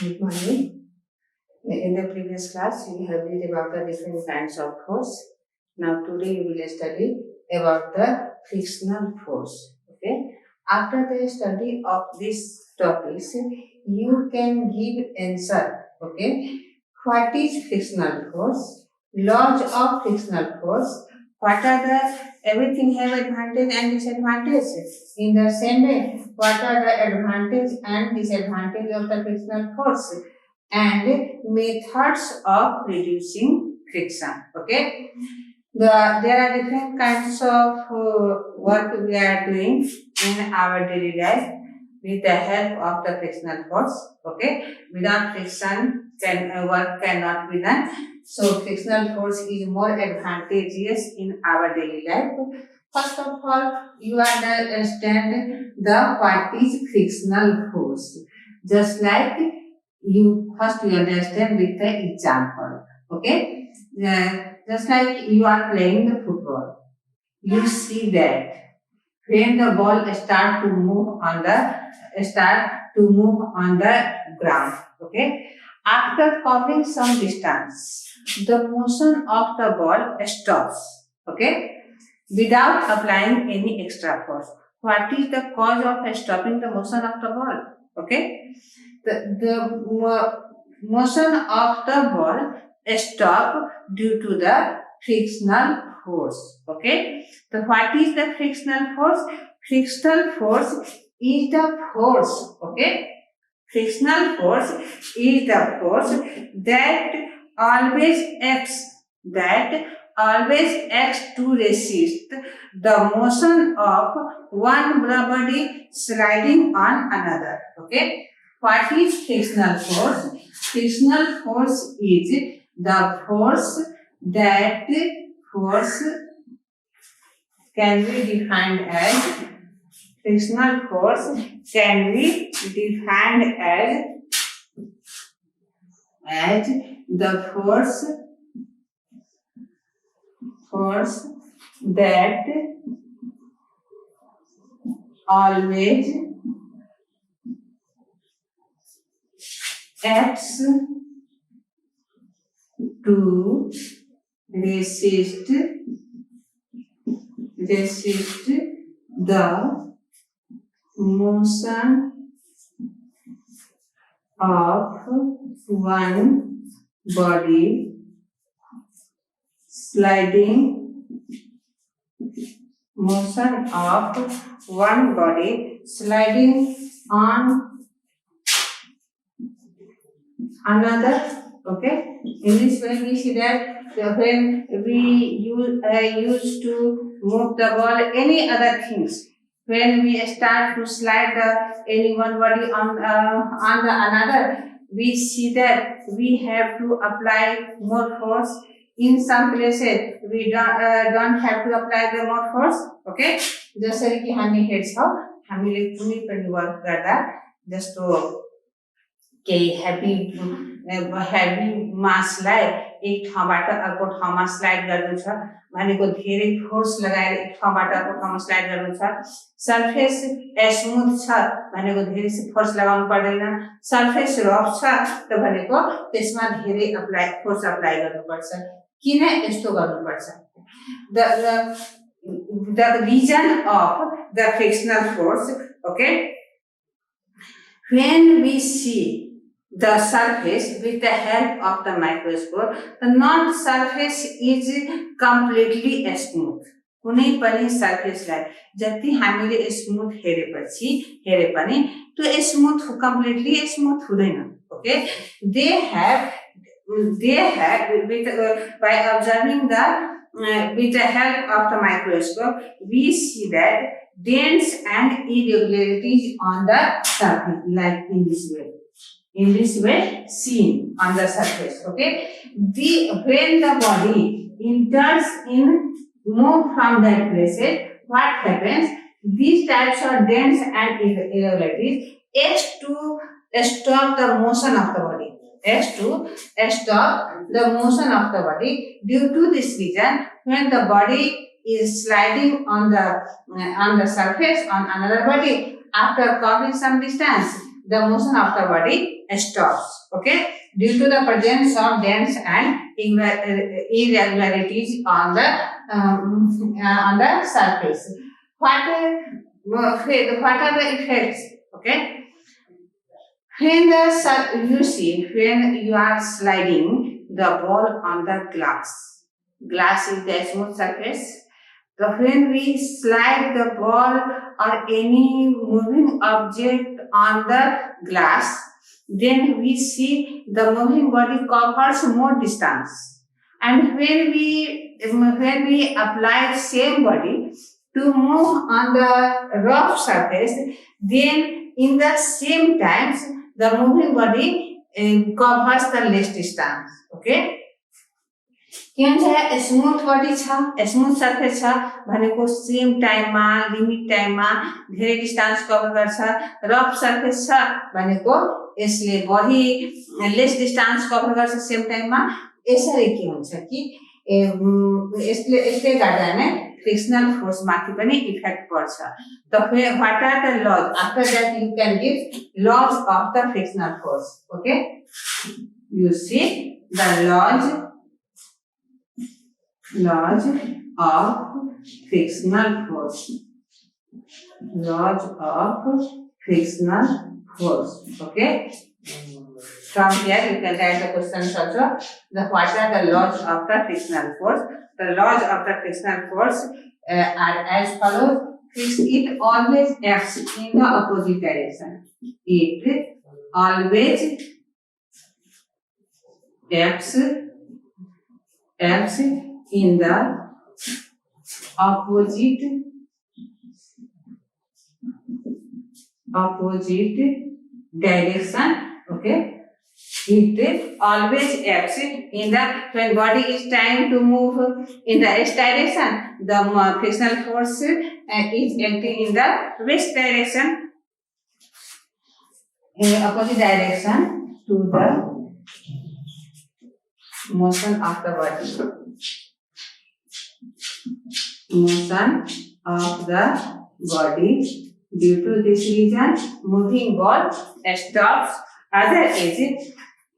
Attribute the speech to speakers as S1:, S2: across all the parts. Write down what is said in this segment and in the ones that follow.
S1: Good morning. In the previous class, we have read about the different kinds of force. Now today we will study about the frictional force. Okay. After the study of these topics, you can give answer. Okay. What is frictional force? Laws of frictional force. What are the everything have advantage and disadvantage? In the same way, what are the advantage and disadvantage of the frictional force? And methods of reducing friction. Okay. There are different kinds of work we are doing in our daily life with the help of the frictional force. Okay. Without friction, work cannot be done. So frictional force is more advantageous in our daily life. First of all, you understand what is frictional force. Just like you understand with the example. Okay. Just like you are playing the football, you see that when the ball start to move on the ground. Okay. After covering some distance, the motion of the ball stops. Okay. Without applying any extra force. What is the cause of stopping the motion of the ball? Okay. The motion of the ball stop due to the frictional force. Okay. So what is the frictional force? Frictional force is the force. Okay. Frictional force is the force that always acts to resist the motion of one body sliding on another. Okay. What is frictional force? Frictional force is the force can be defined as frictional force can be defined as the force that always acts to resist the motion of one body sliding on another. Okay. In this way, we see that when we used to move the ball, any other things. When we start to slide any one body on the another, we see that we have to apply more force. In some places, we don't have to apply the more force. Okay. जसरी कि हामी हेर्छौं हामीले कुनै पनि work गर्दा जस्तो केही heavy मासलाई एक ठाउँबाट अर्को ठाउँमा स्लाइड गर्नु छ भनेको धेरै फोर्स लगाएर एक ठाउँबाट अर्को ठाउँमा स्लाइड गर्नु छ सरफेस स्मूथ छ भनेको धेरै फोर्स लगाउनु पर्दैन सरफेस रफ छ त भनेको त्यसमा धेरै फोर्स अप्लाई गर्नुपर्छ किन यस्तो गर्नुपर्छ the reason of the frictional force. Okay, when we see the surface with the help of the microscope, the non-surface is completely smooth. कुनै पनि सर्फेसलाई जति हामीले स्मूथ हेरे पनि त्यो स्मूथ कम्प्लिटली स्मूथ हुँदैन. Okay, they have by observing with the help of the microscope, we see that dents and irregularities on the surface, like in this way seen on the surface. Okay, when the body enters move from that places, what happens? These types of dents and irregularities acts to stop the motion of the body. Due to this reason, when the body is sliding on the surface on another body after covering some distance, the motion of the body stops. Okay, due to the presence of dents and irregularities on the surface. What are the effects? Okay, you see when you are sliding the ball on the glass is the smooth surface. So when we slide the ball or any moving object on the glass, then we see the moving body covers more distance. And when we apply the same body to move on the rough surface, then in the same times the moving body covers the less distance. Okay. के हुन्छ smooth बडी छ smooth surface छ भनेको same टाइममा limit टाइममा धेरै distance cover गर्छ rough surface छ भनेको यसले बढी लेस डिस्टेन्स कभर गर्छ सेम टाइममा यसरी के हुन्छ कि यसले गर्दा नै फ्रिक्शनल फोर्स माथि पनि इफेक्ट पर्छ त what are the laws after that you can give laws of the frictional force okay you see the laws of frictional force. Laws of frictional force. Okay. From here you can write the questions also. What are the laws of the frictional force? The laws of the frictional force are as follows. It always acts in the opposite direction. It always acts in the opposite direction. Okay, it always acts in the when body is trying to move in the east direction, the frictional force is acting in the west direction, in opposite direction to the motion of the body. Motion of the body. Due to this reason, moving ball stops. Other is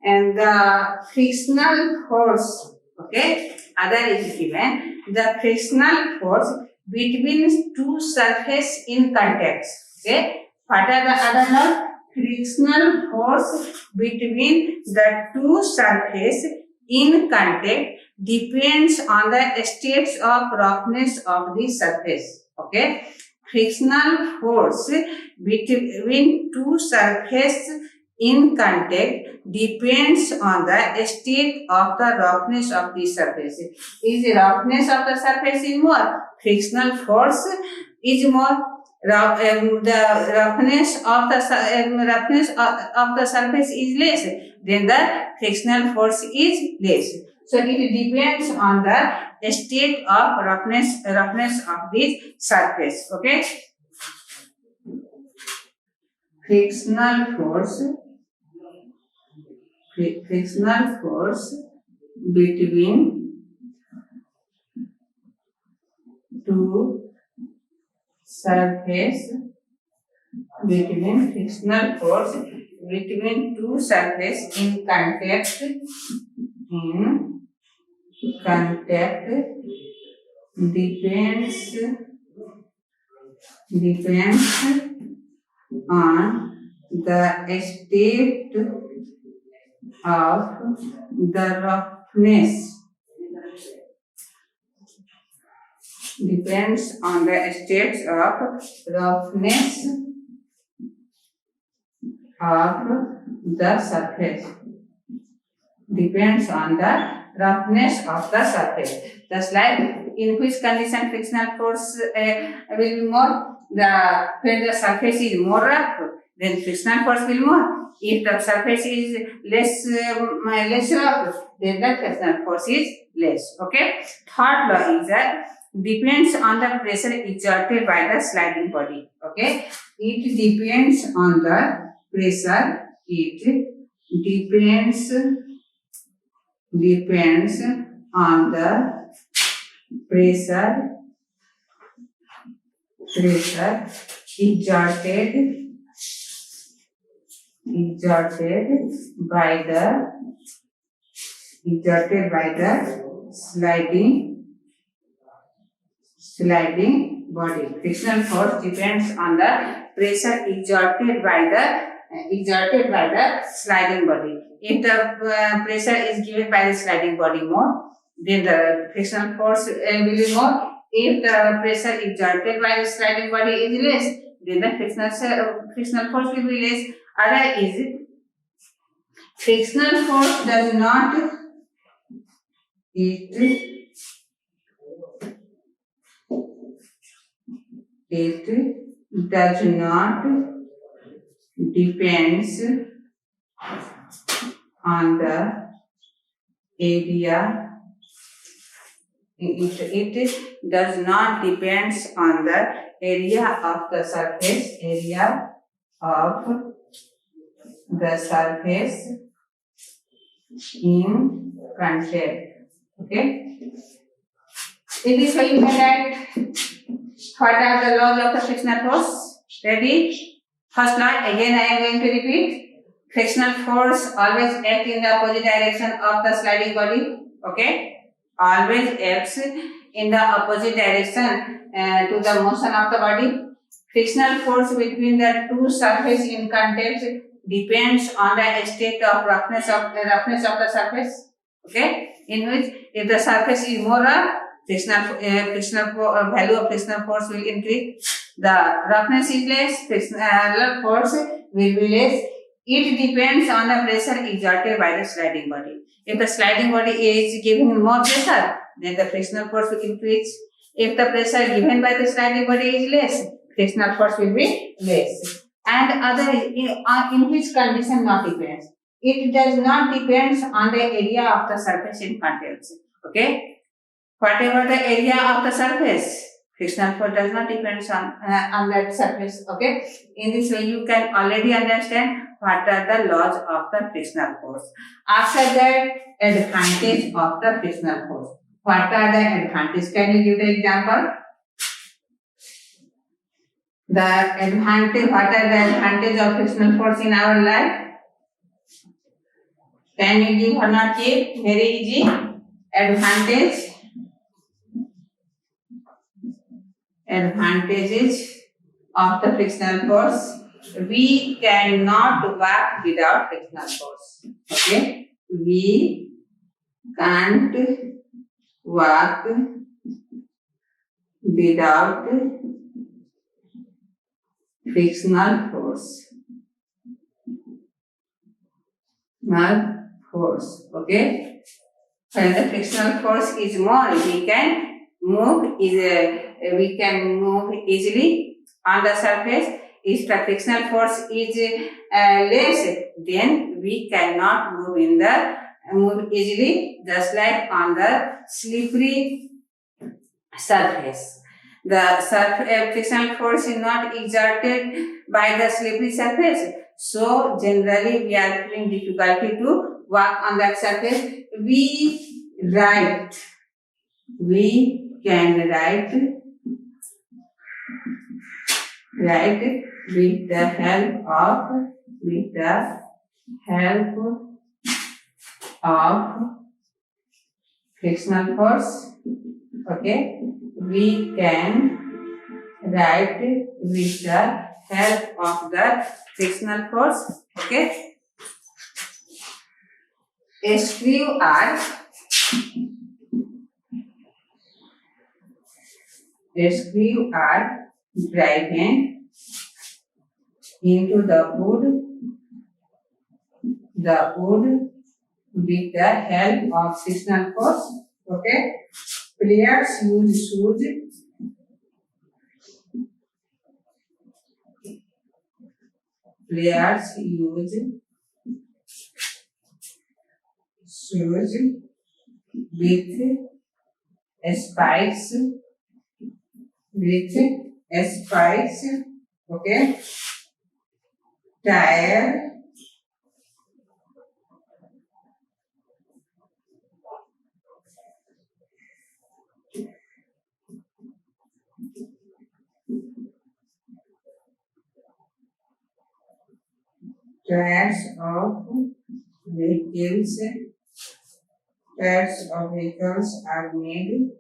S1: and the frictional force. Okay, other is given the frictional force between two surfaces in contact. Okay, what are the other laws? Frictional force between the two surfaces in contact depends on the states of roughness of the surface. Okay, frictional force between two surfaces in contact depends on the state of the roughness of the surface. Is the roughness of the surface is more, frictional force is more. The roughness of the surface is less, then the frictional force is less. So it depends on the state of roughness of this surface. Okay, frictional force between two surface frictional force between two surface in contact depends on the state of the roughness. Depends on the states of roughness of the surface. Depends on the roughness of the surface. Just like in which condition frictional force will be more? When the surface is more rough, then frictional force will more. If the surface is less rough, then the frictional force is less. Okay. Third law is that depends on the pressure exerted by the sliding body. Okay. It depends on the pressure. It depends on the pressure exerted exerted by the sliding body. Frictional force depends on the pressure exerted by the sliding body. If the pressure is given by the sliding body more, then the frictional force will be more. If the pressure exerted by the sliding body is less, then the frictional force will be less. Other is frictional force does not it does not depends on the area. It does not depends on the area of the surface. In contact. Okay. In this way, you can write what are the laws of the frictional force. Ready? First law, again I am going to repeat. Frictional force always acts in the opposite direction of the sliding body. Okay? Always acts in the opposite direction to the motion of the body. Frictional force between the two surfaces in contact depends on the state of roughness of the surface. Okay? In which if the surface is more rough, value of frictional force will increase. The roughness is less, frictional force will be less. It depends on the pressure exerted by the sliding body. If the sliding body is giving more pressure, then the frictional force will increase. If the pressure given by the sliding body is less, frictional force will be less. And other in which condition not depends. It does not depends on the area of the surface in contact. Okay. Whatever the area of the surface, frictional force does not depend on that surface. Okay. In this way, you can already understand what are the laws of the frictional force. After that, advantage of the frictional force. What are the advantages? Can you give the example? What are the advantage of frictional force in our life? Can you give or not give? Very easy. Advantages of the frictional force. We cannot work without frictional force. Okay? We can't work without frictional force. Okay? When the frictional force is more, we can move easily on the surface. If the frictional force is less, then we cannot move easily, just like on the slippery surface. The frictional force is not exerted by the slippery surface, so generally we are feeling difficulty to walk on that surface. We can write with the help of frictional force. Okay, we can write with the help of the frictional force. Okay, a screw are driven into the wood with the help of frictional force. Okay, players use shoes with spikes. Okay, tire Tyres of vehicles are made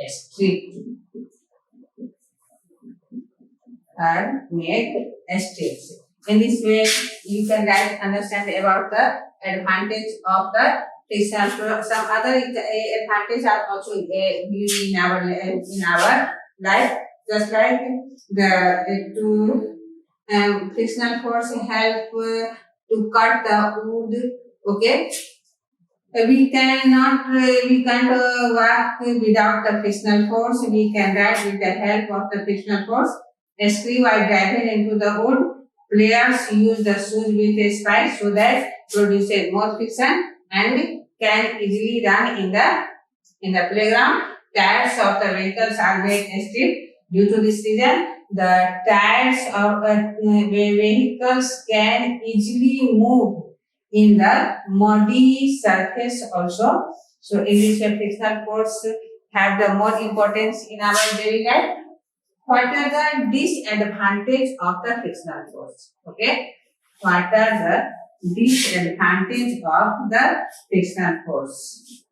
S1: strict are made strict. In this way, you can understand about the advantage of the frictional force. Some other advantages are also used in our life, just like the frictional force help to cut the wood. Okay, we can't work without the frictional force. We can ride with the help of the frictional force. A screw while driving into the wood. Players use the shoes with a spike so that produces more friction and can easily run in the playground. Tires of the vehicles are made stiff. Due to this reason, the tires of vehicles can easily move in the muddy surface also. So in this way, frictional force have the more importance in our daily life. What are the disadvantages of the frictional force? Okay. What are the disadvantages of the frictional force?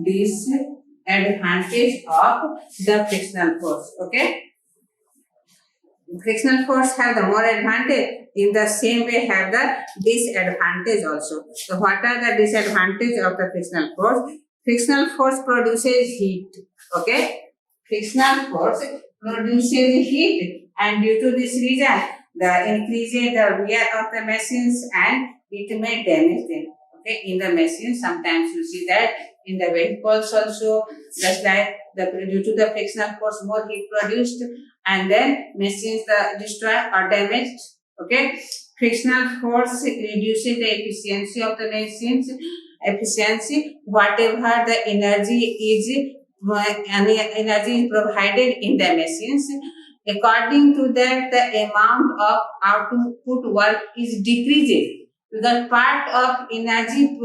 S1: Disadvantage of the frictional force. Okay. Frictional force have the more advantage, in the same way have the disadvantage also. So what are the disadvantage of the frictional force? Frictional force produces heat. Okay, frictional force produces heat, and due to this reason, the increases the wear of the machines and it may damage them. Okay, in the machines, sometimes you see that in the vehicles also, just like due to the frictional force, more heat produced, and then machines destroyed or damaged. Okay, frictional force reduces the efficiency of the machines. Whatever the energy is provided in the machines, according to that, the amount of output work is decreases. The part of energy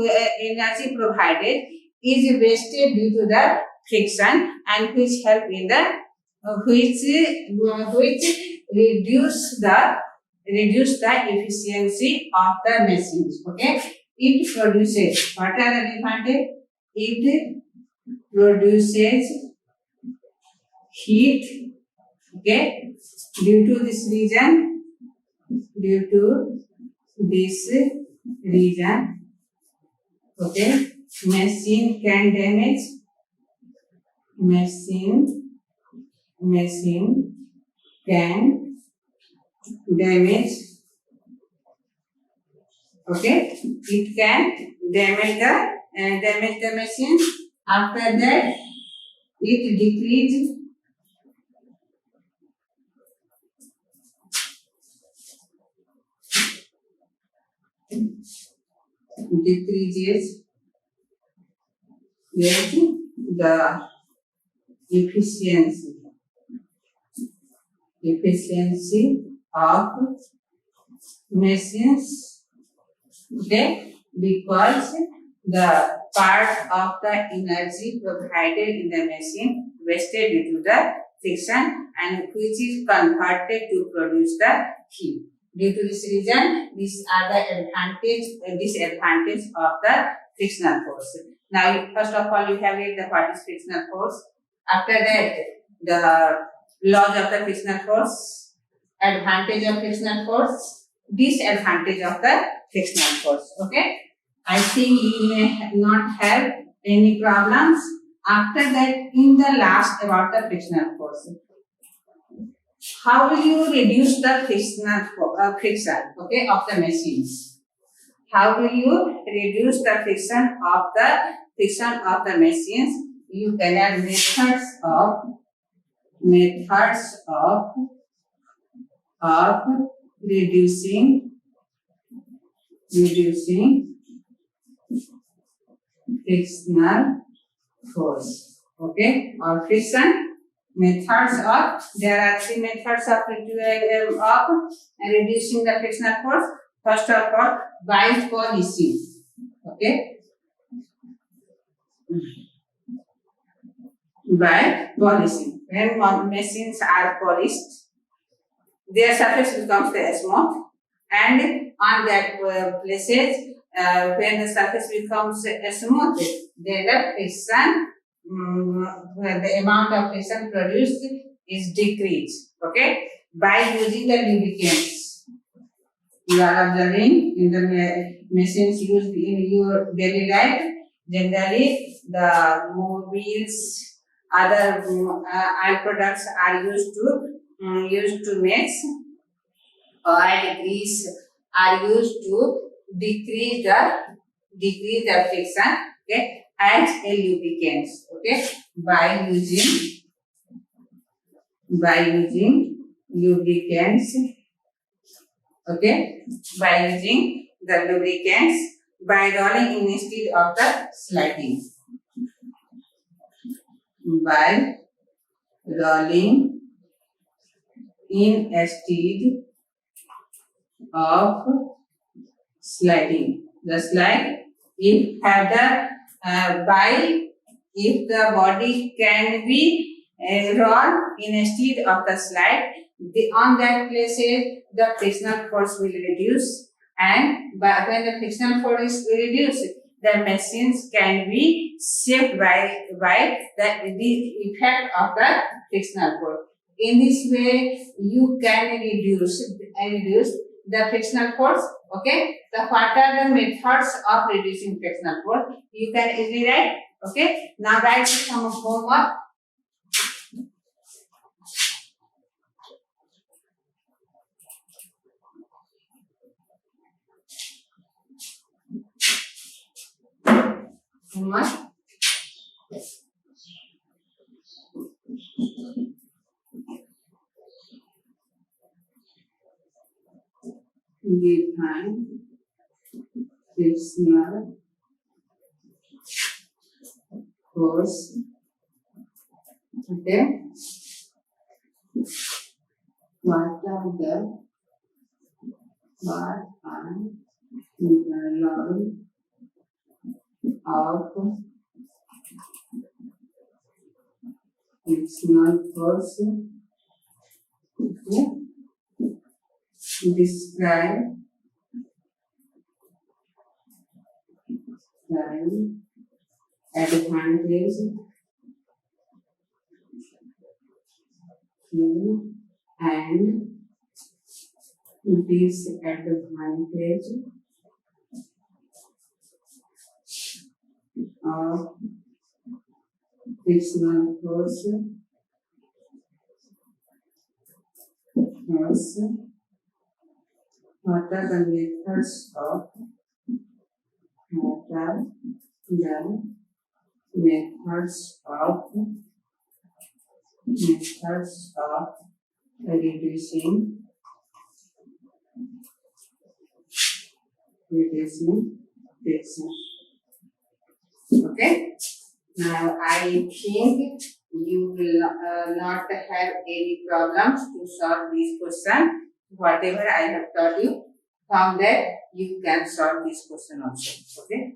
S1: provided is wasted due to the friction, and which help in the which reduce the efficiency of the machines. Okay, it produces, what are the advantage? It produces heat. Okay, due to this reason, okay, machine can damage. Machine can damage. Okay, it can damage the machine. After that, it decreases the efficiency of machines. Okay, because the part of the energy provided in the machine wasted due to the friction, and which is converted to produce the heat. Due to this reason, these are the disadvantage of the frictional force. Now, first of all, you have read the what is frictional force. After that, the laws of the frictional force, advantage of frictional force, disadvantage of the frictional force. Okay, I think you may not have any problems. After that, in the last about the frictional force, how will you reduce the friction? Okay, of the machines? How will you reduce the friction of the machines? You can have methods of reducing frictional force. Okay, or friction. Methods of, there are three methods of reducing the frictional force. First of all, bind policy. Okay, by polishing. When machines are polished, their surface becomes smooth, and on that places, when the surface becomes smooth, then the friction, the amount of friction produced is decreased. Okay, by using the lubricants. You are observing in the machines used in your daily life. Generally, the mobiles, other oil products are used to mix. Oil grease are used to decrease the friction. Okay, as a lubricants. Okay, by using lubricants. Okay, by using the lubricants, by rolling in instead of the sliding. By rolling in instead of sliding. The slide, if have the if the body can be rolled instead of the slide, on that places the frictional force will reduce, and when the frictional force is reduced, the machines can be shaped by the effect of the frictional force. In this way, you can reduce the frictional force. Okay, what are the methods of reducing frictional force? You can easily write. Okay, now write some homework. Homework. Define frictional force. Okay. What are the law of frictional force? Okay. Describe advantage and disadvantage of frictional force. What are the methods of reducing friction? Okay. Now I think you will not have any problems to solve this question. Whatever I have taught you, from that you can solve this question also. Okay.